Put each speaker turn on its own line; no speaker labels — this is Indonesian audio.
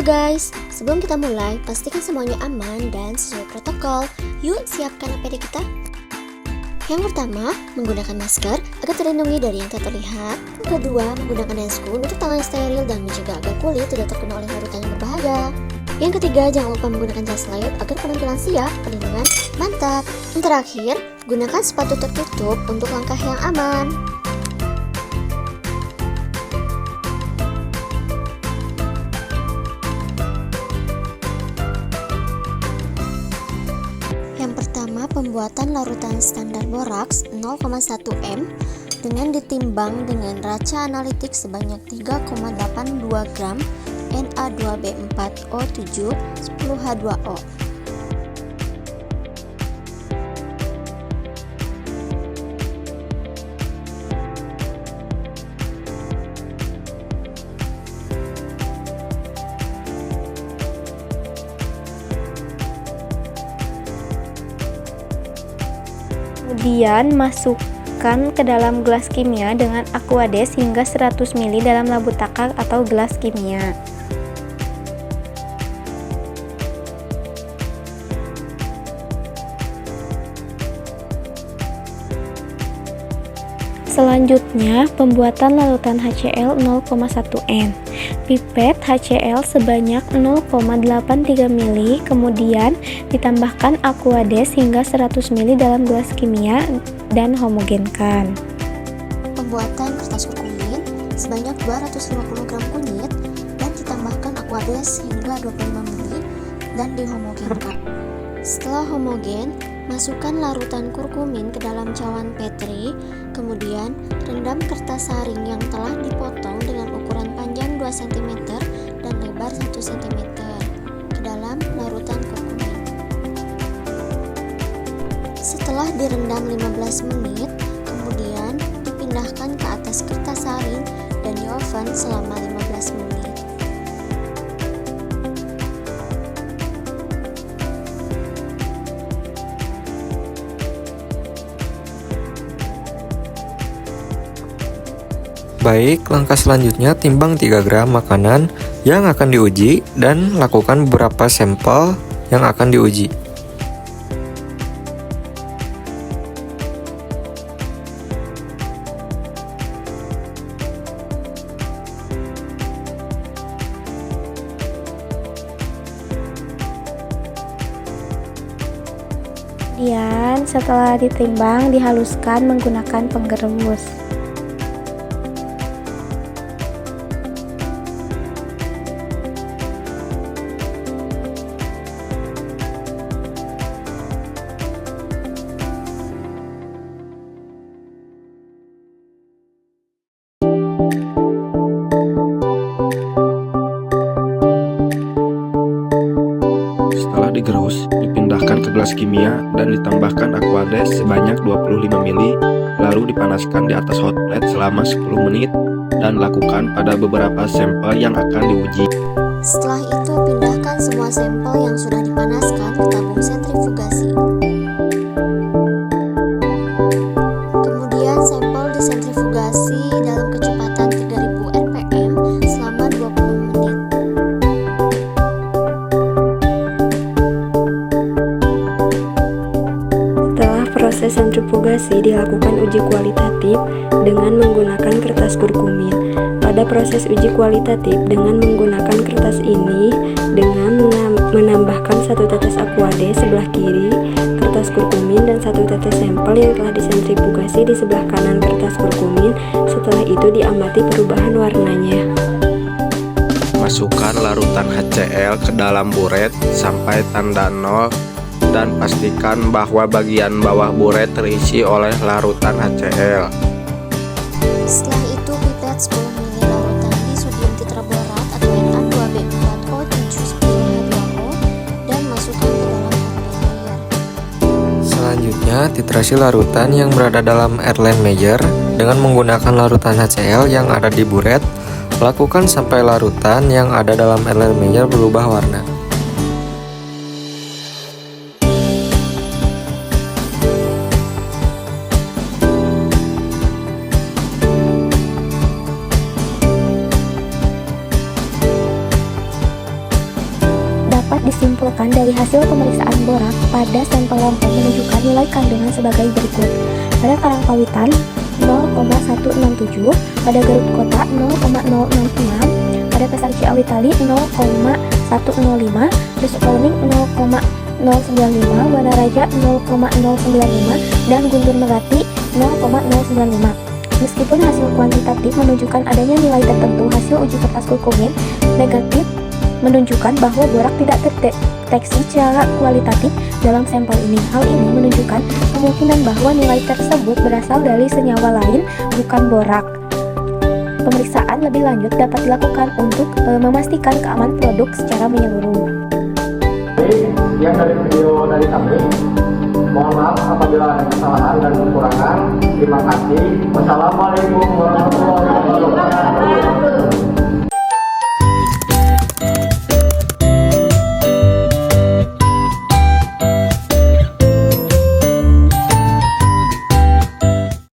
guys, sebelum kita mulai, pastikan semuanya aman dan sesuai protokol. Yuk, siapkan APD kita. Yang pertama, menggunakan masker agar terlindungi dari yang tak terlihat. Yang kedua, menggunakan handscoon untuk tangan yang steril dan mencegah agar kulit tidak terkena oleh larutan yang berbahaya. Yang ketiga, jangan lupa menggunakan jas light agar penampilan siap, perlindungan mantap. Yang terakhir, gunakan sepatu tertutup untuk langkah yang aman. Yang pertama, pembuatan larutan standar boraks 0,1 M dengan ditimbang dengan raca analitik sebanyak 3,82 gram Na2B4O7 10H2O.
Kemudian masukkan ke dalam gelas kimia dengan Aquades hingga 100 ml dalam labu takak atau gelas kimia. Selanjutnya, pembuatan larutan HCl 0,1 N. Pipet HCl sebanyak 0,83 ml, kemudian ditambahkan Aquades hingga 100 ml dalam gelas kimia dan homogenkan.
Pembuatan kertas kurkumin sebanyak 250 gram kunyit dan ditambahkan Aquades hingga 25 ml dan dihomogenkan. Setelah homogen, masukkan larutan kurkumin ke dalam cawan Petri, kemudian rendam kertas saring yang telah dipotong dengan ukuran panjang 2 cm dan lebar 1 cm ke dalam larutan kurkumin. Setelah direndam 15 menit, kemudian dipindahkan ke atas kertas saring dan di oven selama 15 menit.
Baik, langkah selanjutnya timbang 3 gram makanan yang akan diuji dan lakukan beberapa sampel yang akan diuji.
Kemudian setelah ditimbang, dihaluskan menggunakan penggerus.
Setelah digerus, dipindahkan ke gelas kimia dan ditambahkan Aquades sebanyak 25 ml, lalu dipanaskan di atas hot plate selama 10 menit dan lakukan pada beberapa sampel yang akan diuji.
Setelah itu, pindahkan semua sampel yang sudah dipanaskan ke tabung sentrifugasi. Kemudian sampel disentrifugasi dalam kecepatan 3000 rpm selama 20 menit.
Setelah proses sentrifugasi, dilakukan uji kualitatif dengan menggunakan kertas kurkumin. Pada proses uji kualitatif dengan menggunakan kertas ini, dengan menambahkan 1 tetes Aquades sebelah kiri kertas kurkumin dan 1 tetes sampel yang telah disentrifugasi di sebelah kanan kertas kurkumin. Setelah itu diamati perubahan warnanya.
Masukkan larutan HCl ke dalam buret sampai tanda 0 dan pastikan bahwa bagian bawah buret terisi oleh larutan HCl.
Setelah itu, pipet 10 ml larutan disodium tetraborat atau Na2B4O7 10H2O dan masukkan ke dalam Erlenmeyer.
Selanjutnya, titrasi larutan yang berada dalam Erlenmeyer dengan menggunakan larutan HCl yang ada di buret. Lakukan sampai larutan yang ada dalam Erlenmeyer berubah warna.
disimpulkan dari hasil pemeriksaan borak pada sampel rempong menunjukkan nilai kandungan sebagai berikut. Pada karang pawitan 0,167, pada Garut Kota 0,066, pada Pasar Ciawitali 0,105, Desukauning 0,095, Wanaraja 0,095, dan Guntur Melati 0,095. Meskipun hasil kuantitatif menunjukkan adanya nilai tertentu, hasil uji kertas kurkumin negatif menunjukkan bahwa borak tidak terdeteksi secara kualitatif dalam sampel ini. Hal ini menunjukkan kemungkinan bahwa nilai tersebut berasal dari senyawa lain, bukan borak. Pemeriksaan lebih lanjut dapat dilakukan untuk memastikan keamanan produk secara menyeluruh.
Sekian dari video dari kami. Mohon maaf apabila ada kesalahan dan kekurangan. Terima kasih. Wassalamualaikum warahmatullahi wabarakatuh.